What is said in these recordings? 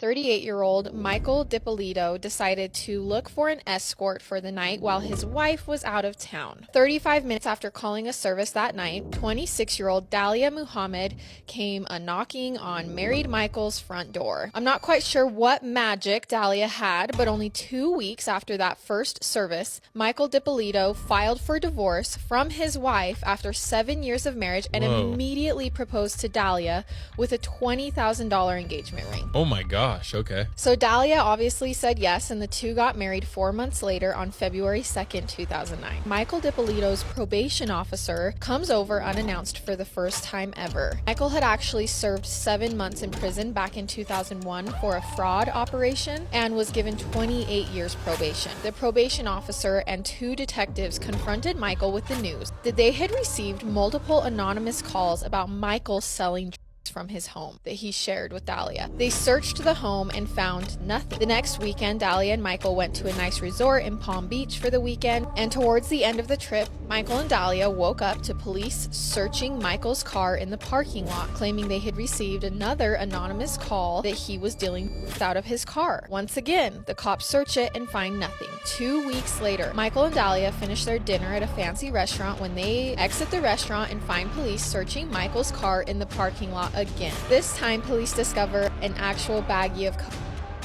38-year-old Michael DiPolito decided to look for an escort for the night while his wife was out of town. 35 minutes after calling a service that night, 26-year-old Dalia Muhammad came a-knocking on married Michael's front door. I'm not quite sure what magic Dalia had, but only 2 weeks after that first service, Michael DiPolito filed for divorce from his wife after 7 years of marriage and immediately proposed to Dalia with a $20,000 engagement ring. Oh my gosh, okay. So Dalia obviously said yes, and the two got married 4 months later on February 2nd, 2009. Michael DiPolito's probation officer comes over unannounced for the first time ever. Michael had actually served 7 months in prison back in 2001 for a fraud operation and was given 28 years probation. The probation officer and 2 detectives confronted Michael with the news that they had received multiple anonymous calls about Michael selling from his home that he shared with Dalia. They searched the home and found nothing. The next weekend, Dalia and Michael went to a nice resort in Palm Beach for the weekend, and towards the end of the trip, Michael and Dalia woke up to police searching Michael's car in the parking lot, claiming they had received another anonymous call that he was dealing with out of his car. Once again, the cops search it and find nothing. 2 weeks later, Michael and Dalia finish their dinner at a fancy restaurant when they exit the restaurant and find police searching Michael's car in the parking lot again. This time, police discover an actual baggie of cocaine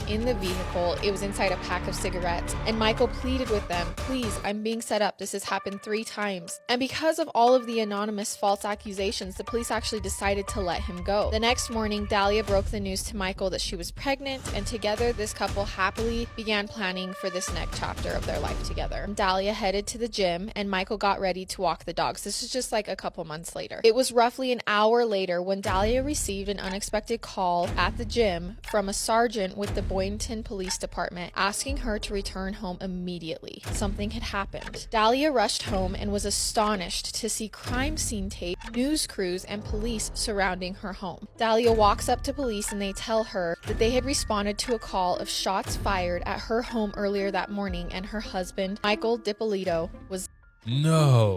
in the vehicle. It was inside a pack of cigarettes, and Michael pleaded with them, "Please, I'm being set up. This has happened 3 times." And because of all of the anonymous false accusations, the police actually decided to let him go. The next morning, Dalia broke the news to Michael that she was pregnant, and together this couple happily began planning for this next chapter of their life together. Dalia headed to the gym, and Michael got ready to walk the dogs. This is just like a couple months later. It was roughly an hour later when Dalia received an unexpected call at the gym from a sergeant with the Boynton Police Department asking her to return home immediately. Something had happened. Dalia rushed home and was astonished to see crime scene tape, news crews, and police surrounding her home. Dalia walks up to police and they tell her that they had responded to a call of shots fired at her home earlier that morning, and her husband, Michael DiPolito, was No.